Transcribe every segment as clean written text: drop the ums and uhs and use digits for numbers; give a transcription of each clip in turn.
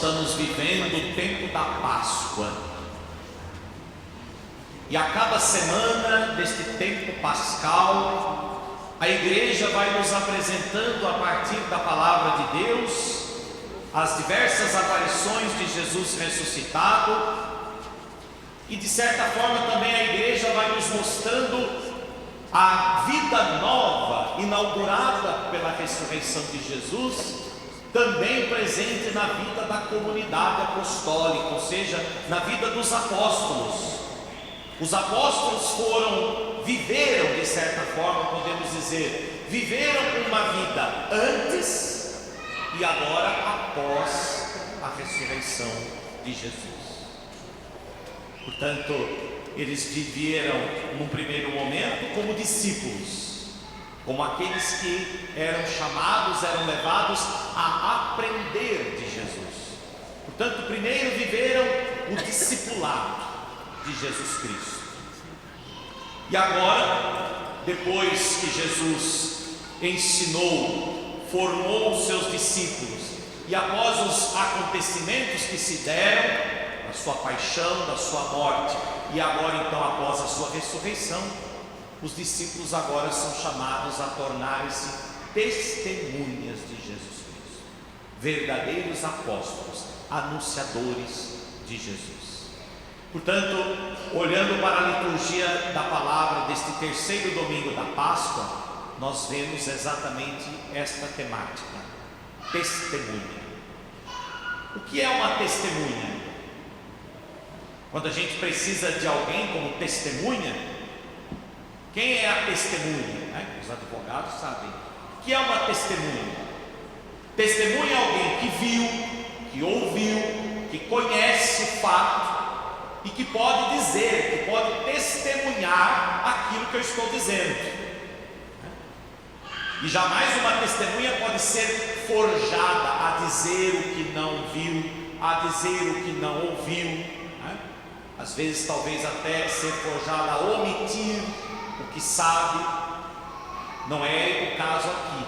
estamos vivendo o tempo da Páscoa. E a cada semana deste tempo pascal, a igreja vai nos apresentando a partir da palavra de Deus as diversas aparições de Jesus ressuscitado, e de certa forma também a igreja vai nos mostrando a vida nova inaugurada pela ressurreição de Jesus, também presente na vida da comunidade apostólica, ou seja, na vida dos apóstolos. Os apóstolos viveram de certa forma, podemos dizer, viveram uma vida antes e agora após a ressurreição de Jesus. Portanto, eles viveram num primeiro momento como discípulos, como aqueles que eram chamados, eram levados a aprender de Jesus. Portanto, primeiro viveram o discipulado de Jesus Cristo. E agora, depois que Jesus ensinou, formou os seus discípulos, e após os acontecimentos que se deram, da sua paixão, da sua morte, e agora então após a sua ressurreição, os discípulos agora são chamados a tornarem-se testemunhas de Jesus Cristo, verdadeiros apóstolos, anunciadores de Jesus. Portanto, olhando para a liturgia da palavra deste terceiro domingo da Páscoa, nós vemos exatamente esta temática: testemunha. O que é uma testemunha? Quando a gente precisa de alguém como testemunha, quem é a testemunha? Os advogados sabem. O que é uma testemunha? Testemunha é alguém que viu, que ouviu, que conhece o fato e que pode dizer, que pode testemunhar aquilo que eu estou dizendo. E jamais uma testemunha pode ser forjada a dizer o que não viu, a dizer o que não ouviu, às vezes talvez até ser forjada a omitir o que sabe. Não é o caso aqui.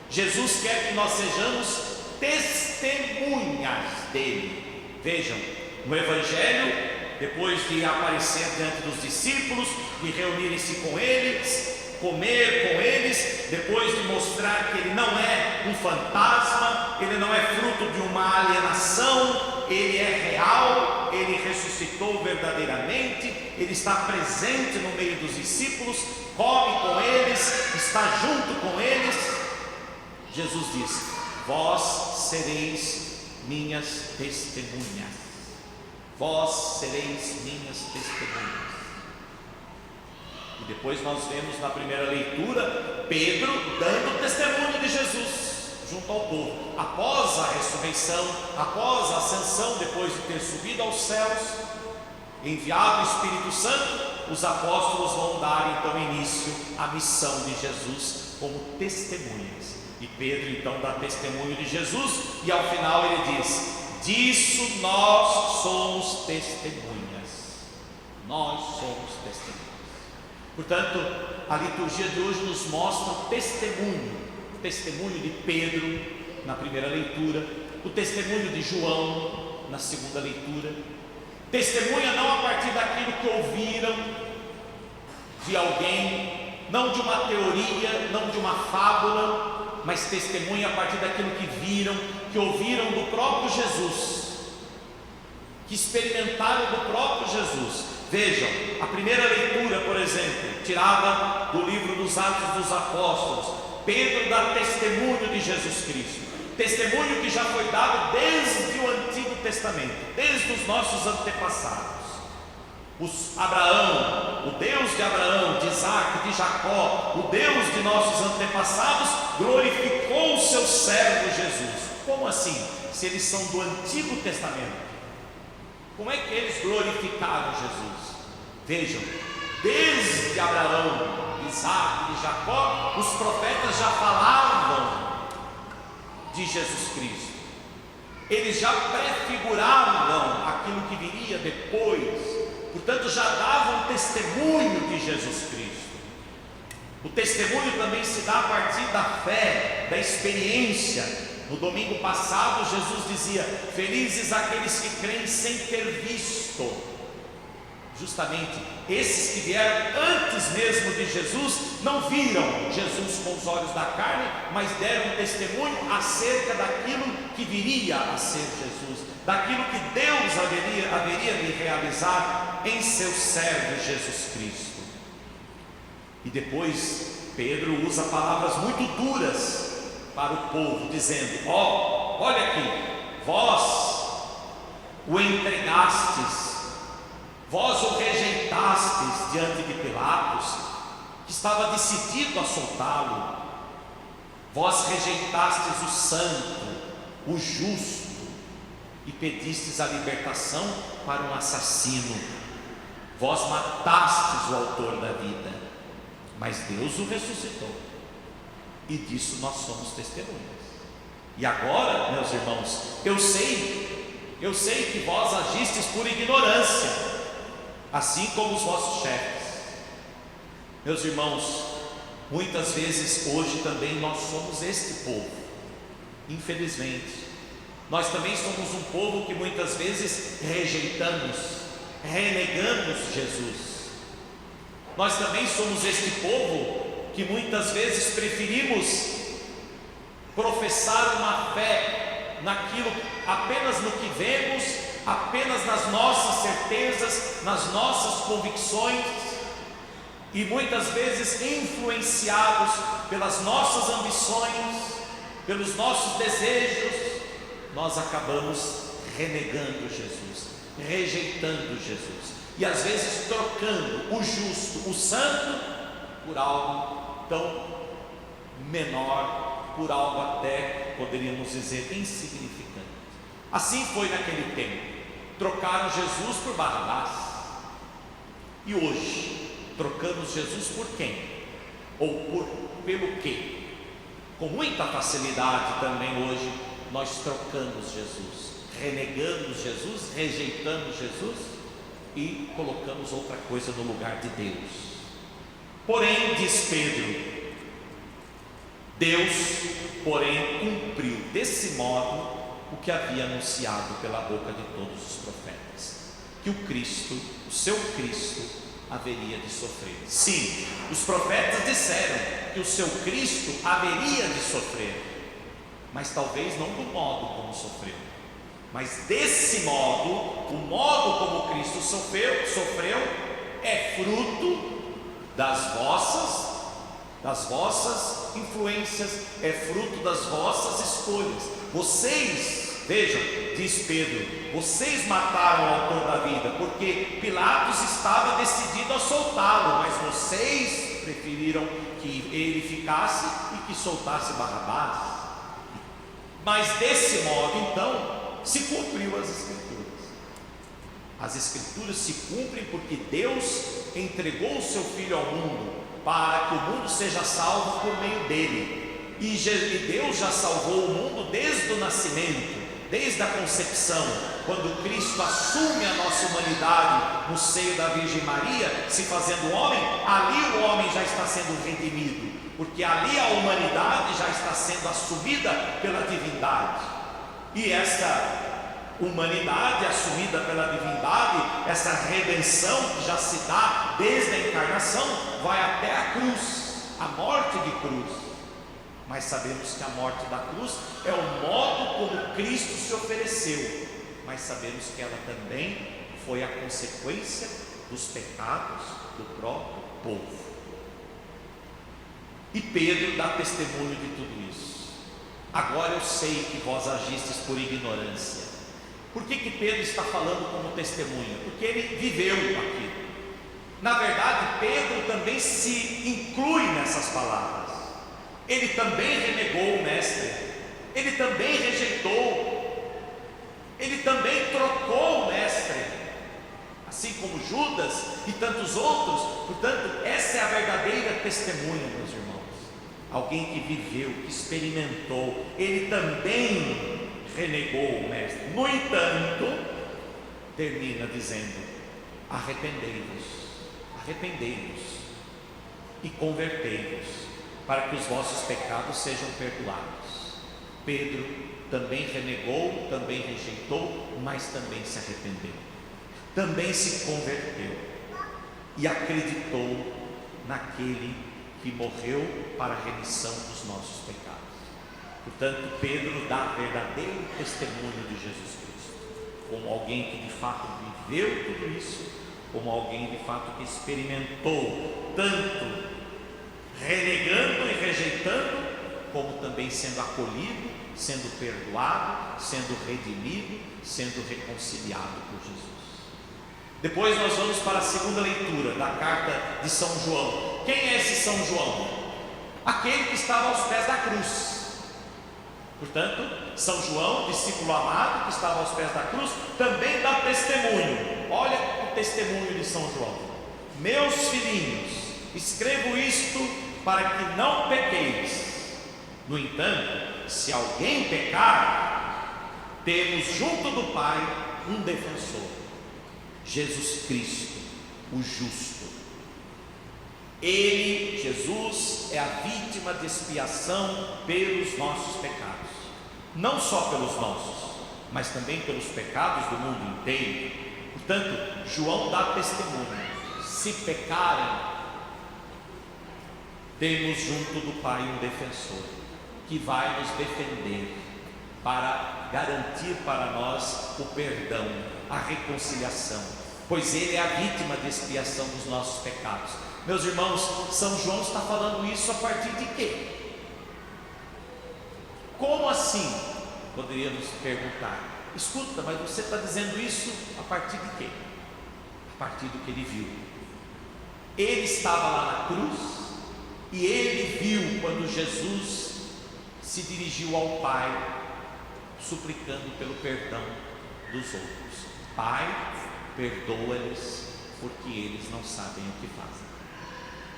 Jesus quer que nós sejamos testemunhas dele. Vejam, no Evangelho, depois de aparecer diante dos discípulos, de reunirem-se com eles, comer com eles, depois de mostrar que ele não é um fantasma, ele não é fruto de uma alienação, ele é real, ele ressuscitou verdadeiramente, ele está presente no meio dos discípulos, come com eles, está junto com eles. Jesus diz: vós sereis minhas testemunhas. Vós sereis minhas testemunhas. E depois nós vemos na primeira leitura Pedro dando testemunho de Jesus junto ao povo. Após a ressurreição, após a ascensão, depois de ter subido aos céus, enviado o Espírito Santo, os apóstolos vão dar então início à missão de Jesus como testemunhas. E Pedro então dá testemunho de Jesus, e ao final ele diz: disso nós somos testemunhas. Nós somos testemunhas. Portanto, a liturgia de hoje nos mostra o testemunho de Pedro na primeira leitura, o testemunho de João na segunda leitura. Testemunha não a partir daquilo que ouviram de alguém, não de uma teoria, não de uma fábula, mas testemunha a partir daquilo que viram, que ouviram do próprio Jesus, que experimentaram do próprio Jesus. Vejam, a primeira leitura, por exemplo, tirada do livro dos Atos dos Apóstolos, Pedro dá testemunho de Jesus Cristo, testemunho que já foi dado desde o Antigo Testamento, desde os nossos antepassados. Abraão, o Deus de Abraão, de Isaac, de Jacó, o Deus de nossos antepassados, glorificou o seu servo Jesus. Como assim? Se eles são do Antigo Testamento, como é que eles glorificaram Jesus? Vejam, desde Abraão, Isaac e Jacó, os profetas já falavam de Jesus Cristo. Eles já prefiguravam aquilo que viria depois. Portanto, já davam testemunho de Jesus Cristo. O testemunho também se dá a partir da fé, da experiência. No domingo passado, Jesus dizia: felizes aqueles que creem sem ter visto. Justamente esses que vieram antes mesmo de Jesus não viram Jesus com os olhos da carne, mas deram testemunho acerca daquilo que viria a ser Jesus, daquilo que Deus haveria de realizar em seu servo Jesus Cristo. E depois Pedro usa palavras muito duras para o povo, dizendo: olha aqui, vós o entregastes, vós o rejeitastes diante de Pilatos, que estava decidido a soltá-lo. Vós rejeitastes o santo, o justo, e pedistes a libertação para um assassino. Vós matastes o autor da vida, mas Deus o ressuscitou, e disso nós somos testemunhas. E agora, meus irmãos, eu sei que vós agistes por ignorância, assim como os vossos chefes. Meus irmãos, muitas vezes hoje também nós somos este povo, infelizmente. Nós também somos um povo que muitas vezes rejeitamos, renegamos Jesus. Nós também somos este povo que muitas vezes preferimos professar uma fé naquilo, apenas no que vemos, apenas nas nossas certezas, nas nossas convicções, e muitas vezes influenciados pelas nossas ambições, pelos nossos desejos, nós acabamos renegando Jesus, rejeitando Jesus, e às vezes trocando o justo, o santo, por algo tão menor, por algo até, poderíamos dizer, insignificante. Assim foi naquele tempo. Trocaram Jesus por Barrabás. E hoje, trocamos Jesus por quem? Ou pelo quê? Com muita facilidade também hoje, nós trocamos Jesus, renegamos Jesus, rejeitamos Jesus e colocamos outra coisa no lugar de Deus. Porém, diz Pedro, Deus, porém, cumpriu desse modo o que havia anunciado pela boca de todos os profetas, que o Cristo, o seu Cristo, haveria de sofrer. Sim, os profetas disseram que o seu Cristo haveria de sofrer, mas talvez não do modo como sofreu, mas desse modo, o modo como Cristo sofreu é fruto das vossas influências, é fruto das vossas escolhas. Vocês, vejam, diz Pedro, vocês mataram o autor da vida, porque Pilatos estava decidido a soltá-lo, mas vocês preferiram que ele ficasse e que soltasse Barrabás. Mas desse modo, então, se cumpriu as Escrituras. As Escrituras se cumprem porque Deus entregou o seu Filho ao mundo, para que o mundo seja salvo por meio dele. E Deus já salvou o mundo desde o nascimento, desde a concepção, quando Cristo assume a nossa humanidade no seio da Virgem Maria, se fazendo homem. Ali o homem já está sendo redimido, porque ali a humanidade já está sendo assumida pela divindade. E essa humanidade assumida pela divindade, essa redenção que já se dá desde a encarnação, vai até a cruz, a morte de cruz. Mas sabemos que a morte da cruz é o modo como Cristo se ofereceu, mas sabemos que ela também foi a consequência dos pecados do próprio povo. E Pedro dá testemunho de tudo isso. Agora eu sei que vós agistes por ignorância. Por que Pedro está falando como testemunha? Porque ele viveu aquilo. Na verdade, Pedro também se inclui nessas palavras. Ele também renegou o mestre, ele também rejeitou, ele também trocou o mestre, assim como Judas e tantos outros. Portanto, essa é a verdadeira testemunha, meus irmãos. Alguém que viveu, que experimentou. Ele também renegou o mestre. No entanto, termina dizendo: arrependei-vos e convertei-vos, para que os vossos pecados sejam perdoados. Pedro também renegou, também rejeitou, mas também se arrependeu, também se converteu e acreditou naquele que morreu para a remissão dos nossos pecados. Portanto, Pedro dá verdadeiro testemunho de Jesus Cristo, como alguém que de fato viveu tudo isso, como alguém de fato que experimentou tanto renegando e rejeitando, como também sendo acolhido, sendo perdoado, sendo redimido, sendo reconciliado por Jesus. Depois nós vamos para a segunda leitura da carta de São João. Quem é esse São João? Aquele que estava aos pés da cruz. Portanto, São João, discípulo amado que estava aos pés da cruz, também dá testemunho. Olha o testemunho de São João: meus filhinhos, escrevo isto para que não pequeis. No entanto, se alguém pecar, temos junto do Pai um defensor, Jesus Cristo, o justo. Ele, Jesus, é a vítima de expiação pelos nossos pecados, não só pelos nossos, mas também pelos pecados do mundo inteiro. Portanto, João dá testemunho: se pecarem, temos junto do Pai um defensor que vai nos defender, para garantir para nós o perdão, a reconciliação, pois Ele é a vítima de expiação dos nossos pecados. Meus irmãos, São João está falando isso a partir de quê? Como assim? Poderíamos perguntar. Escuta, mas você está dizendo isso a partir de quê? A partir do que ele viu. Ele estava lá na cruz e ele viu quando Jesus se dirigiu ao Pai, suplicando pelo perdão dos outros. Pai, perdoa-lhes, porque eles não sabem o que fazem.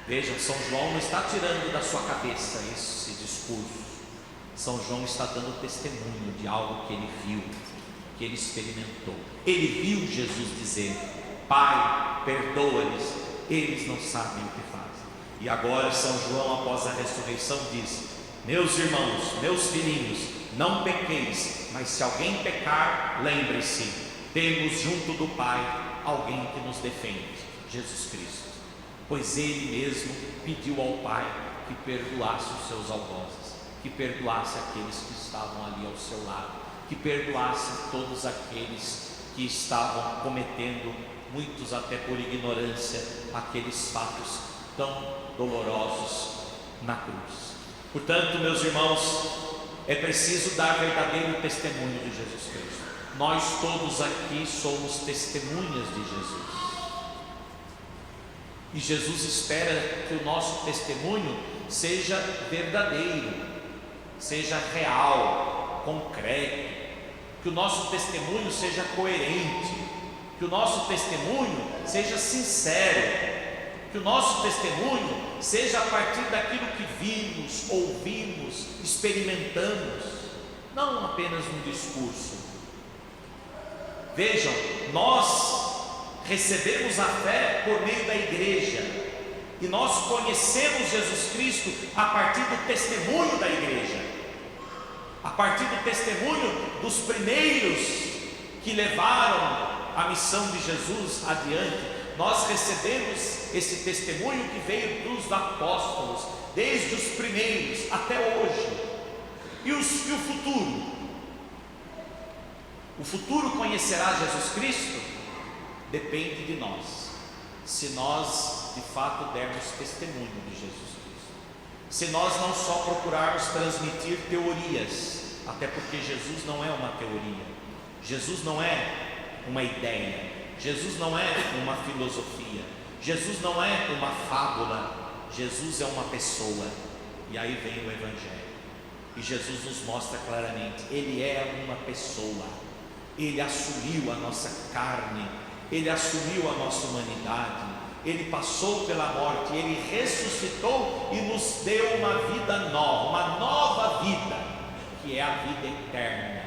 Vejam, São João não está tirando da sua cabeça esse discurso. São João está dando testemunho de algo que ele viu, que ele experimentou. Ele viu Jesus dizer: Pai, perdoa-lhes, eles não sabem o que fazem. E agora São João, após a ressurreição, diz: meus irmãos, meus filhinhos, não pequeis, mas se alguém pecar, lembre-se, temos junto do Pai alguém que nos defende, Jesus Cristo. Pois Ele mesmo pediu ao Pai que perdoasse os seus algozes, que perdoasse aqueles que estavam ali ao seu lado, que perdoasse todos aqueles que estavam cometendo, muitos até por ignorância, aqueles fatos tão dolorosos na cruz. Portanto, meus irmãos, é preciso dar verdadeiro testemunho de Jesus Cristo. Nós todos aqui somos testemunhas de Jesus. E Jesus espera que o nosso testemunho seja verdadeiro, seja real, concreto, que o nosso testemunho seja coerente, que o nosso testemunho seja sincero, que o nosso testemunho seja a partir daquilo que vimos, ouvimos, experimentamos, não apenas um discurso. Vejam, nós recebemos a fé por meio da igreja, e nós conhecemos Jesus Cristo a partir do testemunho da igreja, a partir do testemunho dos primeiros que levaram a missão de Jesus adiante. Nós recebemos esse testemunho que veio dos apóstolos, desde os primeiros até hoje. E o futuro? O futuro conhecerá Jesus Cristo? Depende de nós, se nós de fato dermos testemunho de Jesus Cristo. Se nós não só procurarmos transmitir teorias, até porque Jesus não é uma teoria, Jesus não é uma ideia, Jesus não é uma filosofia, Jesus não é uma fábula, Jesus é uma pessoa. E aí vem o Evangelho, e Jesus nos mostra claramente: Ele é uma pessoa, Ele assumiu a nossa carne, Ele assumiu a nossa humanidade, Ele passou pela morte, Ele ressuscitou e nos deu uma vida nova, uma nova vida, que é a vida eterna.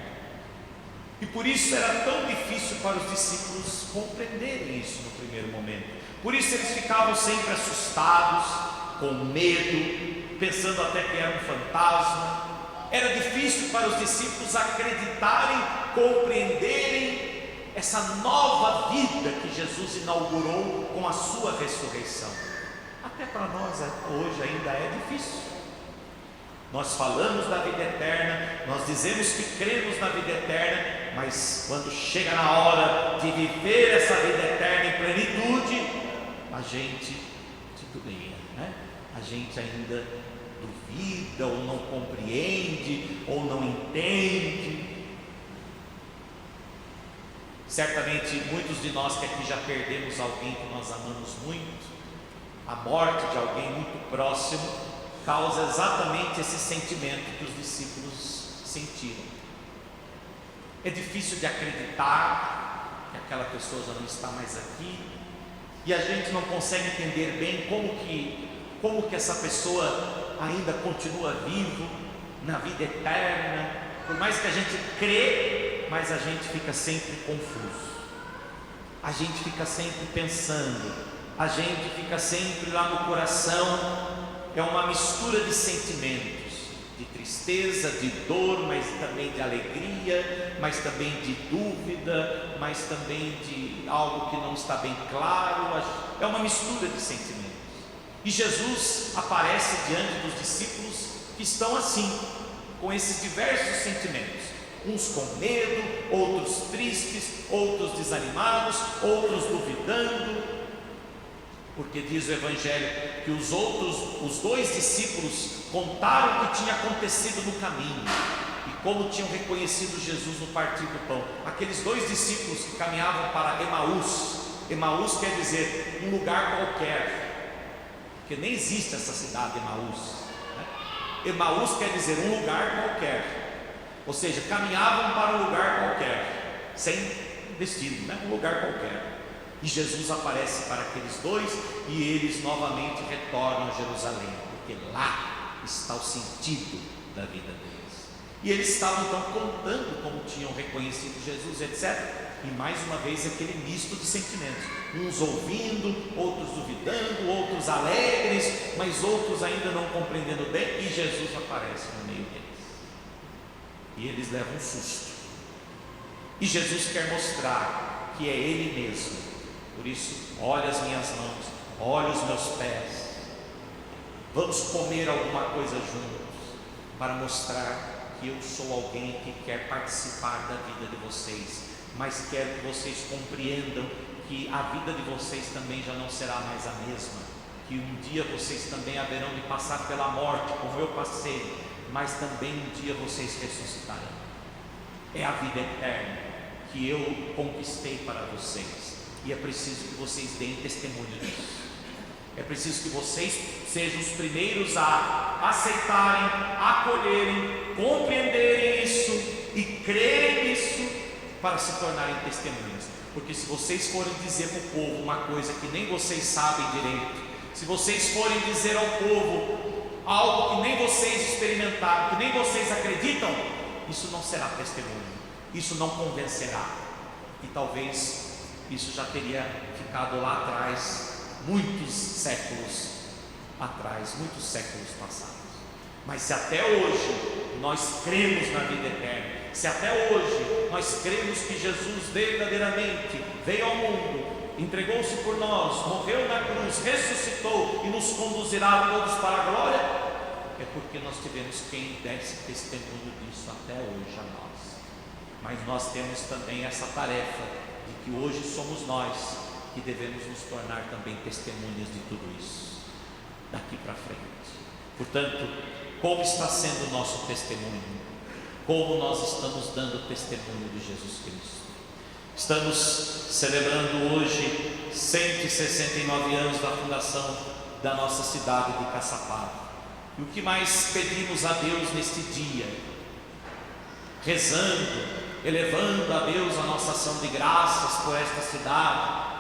E por isso era tão difícil para os discípulos compreenderem isso no primeiro momento. Por isso eles ficavam sempre assustados, com medo, pensando até que era um fantasma. Era difícil para os discípulos acreditarem, compreenderem essa nova vida que Jesus inaugurou com a sua ressurreição. Até para nós hoje ainda é difícil. Nós falamos da vida eterna, nós dizemos que cremos na vida eterna, mas quando chega na hora de viver essa vida eterna em plenitude, a gente titubeia, né? A gente ainda duvida, ou não compreende, ou não entende. Certamente muitos de nós que aqui já perdemos alguém que nós amamos muito, a morte de alguém muito próximo causa exatamente esse sentimento que os discípulos sentiram. É difícil de acreditar que aquela pessoa já não está mais aqui, e a gente não consegue entender bem como que essa pessoa ainda continua vivo na vida eterna. Por mais que a gente crê, mas a gente fica sempre confuso, a gente fica sempre pensando, a gente fica sempre lá no coração. É uma mistura de sentimentos, de tristeza, de dor, mas também de alegria, mas também de dúvida, mas também de algo que não está bem claro. É uma mistura de sentimentos. E Jesus aparece diante dos discípulos que estão assim, com esses diversos sentimentos, uns com medo, outros tristes, outros desanimados, outros duvidando. Porque diz o Evangelho que os dois discípulos contaram o que tinha acontecido no caminho e como tinham reconhecido Jesus no partir do pão. Aqueles dois discípulos que caminhavam para Emaús quer dizer um lugar qualquer, porque nem existe essa cidade Emaús, né? Emaús quer dizer um lugar qualquer, ou seja, caminhavam para um lugar qualquer, sem destino, né? Um lugar qualquer. E Jesus aparece para aqueles dois e eles novamente retornam a Jerusalém, porque lá está o sentido da vida deles. E eles estavam então contando como tinham reconhecido Jesus, etc. E mais uma vez aquele misto de sentimentos, uns ouvindo, outros duvidando, outros alegres, mas outros ainda não compreendendo bem. E Jesus aparece no meio deles e eles levam um susto. E Jesus quer mostrar que é Ele mesmo. Por isso, olha as minhas mãos, olha os meus pés. Vamos comer alguma coisa juntos, para mostrar que eu sou alguém que quer participar da vida de vocês, mas quero que vocês compreendam que a vida de vocês também já não será mais a mesma, que um dia vocês também haverão de passar pela morte, como eu passei, mas também um dia vocês ressuscitarão. É a vida eterna que eu conquistei para vocês. E é preciso que vocês deem testemunho disso. É preciso que vocês sejam os primeiros a aceitarem, acolherem, compreenderem isso e crerem nisso para se tornarem testemunhas. Porque se vocês forem dizer para o povo uma coisa que nem vocês sabem direito, se vocês forem dizer ao povo algo que nem vocês experimentaram, que nem vocês acreditam, isso não será testemunho, isso não convencerá. E talvez isso já teria ficado lá atrás, muitos séculos atrás, muitos séculos passados. Mas se até hoje nós cremos na vida eterna, se até hoje nós cremos que Jesus verdadeiramente veio ao mundo, entregou-se por nós, morreu na cruz, ressuscitou e nos conduzirá todos para a glória, é porque nós tivemos quem desse testemunho disso até hoje a nós. Mas nós temos também essa tarefa de que hoje somos nós que devemos nos tornar também testemunhas de tudo isso, daqui para frente. Portanto, como está sendo o nosso testemunho? Como nós estamos dando testemunho de Jesus Cristo? Estamos celebrando hoje 169 anos da fundação da nossa cidade de Caçapava. E o que mais pedimos a Deus neste dia? Rezando, elevando a Deus a nossa ação de graças por esta cidade,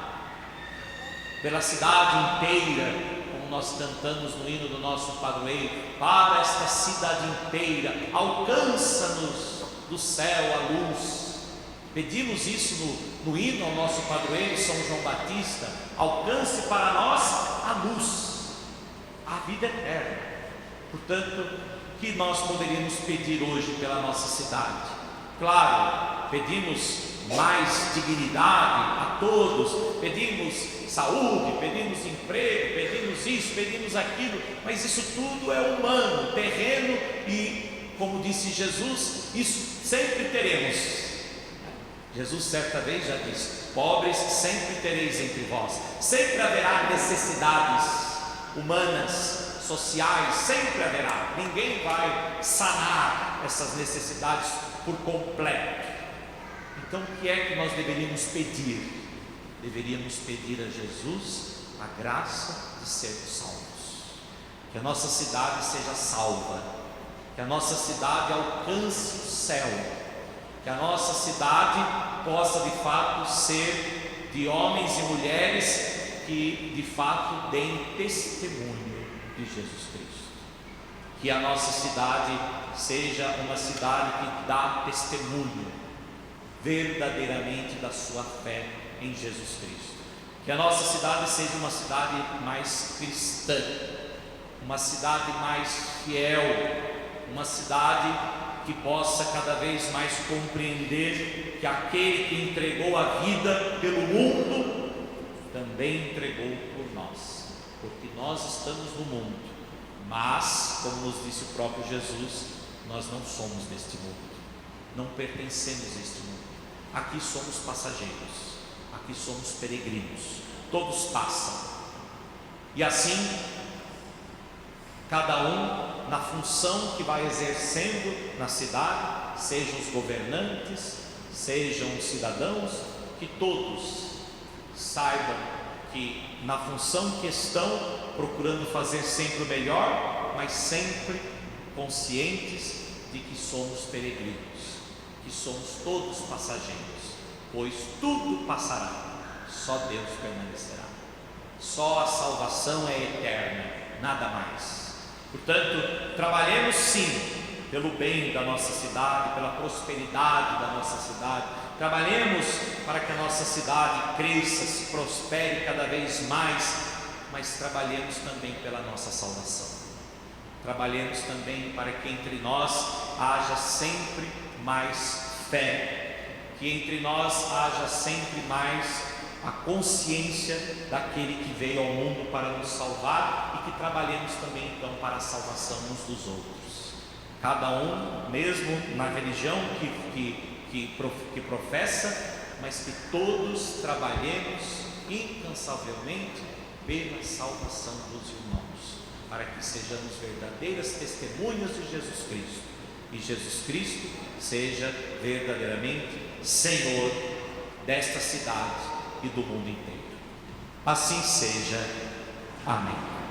pela cidade inteira, como nós cantamos no hino do nosso padroeiro, para esta cidade inteira, alcança-nos do céu a luz. Pedimos isso no hino ao nosso padroeiro São João Batista: alcance para nós a luz, a vida eterna. Portanto, que nós poderíamos pedir hoje pela nossa cidade? Claro, pedimos mais dignidade a todos, pedimos saúde, pedimos emprego, pedimos isso, pedimos aquilo, mas isso tudo é humano, terreno, e como disse Jesus, isso sempre teremos. Jesus certa vez já disse: pobres sempre tereis entre vós. Sempre haverá necessidades humanas, sociais, sempre haverá. Ninguém vai sanar essas necessidades por completo. Então o que é que nós deveríamos pedir? Deveríamos pedir a Jesus a graça de sermos salvos. Que a nossa cidade seja salva, que a nossa cidade alcance o céu, que a nossa cidade possa de fato ser de homens e mulheres que de fato deem testemunho de Jesus Cristo. Que a nossa cidade seja uma cidade que dá testemunho verdadeiramente da sua fé em Jesus Cristo. Que a nossa cidade seja uma cidade mais cristã, uma cidade mais fiel, uma cidade que possa cada vez mais compreender que aquele que entregou a vida pelo mundo também entregou por nós, porque nós estamos no mundo, mas, como nos disse o próprio Jesus, nós não somos deste mundo, não pertencemos a este mundo. Aqui somos passageiros, aqui somos peregrinos, todos passam, e assim cada um na função que vai exercendo na cidade, sejam os governantes, sejam os cidadãos, que todos saibam que na função que estão, procurando fazer sempre o melhor, mas sempre conscientes de que somos peregrinos, que somos todos passageiros, pois tudo passará, só Deus permanecerá. Só a salvação é eterna, nada mais. Portanto, trabalhemos sim pelo bem da nossa cidade, pela prosperidade da nossa cidade. Trabalhemos para que a nossa cidade cresça, se prospere cada vez mais, mas trabalhemos também pela nossa salvação. Trabalhemos também para que entre nós haja sempre mais fé, que entre nós haja sempre mais a consciência daquele que veio ao mundo para nos salvar, e que trabalhemos também então para a salvação uns dos outros. Cada um, mesmo na religião que professa, mas que todos trabalhemos incansavelmente pela salvação dos irmãos, para que sejamos verdadeiras testemunhas de Jesus Cristo, e Jesus Cristo seja verdadeiramente Senhor desta cidade e do mundo inteiro. Assim seja. Amém.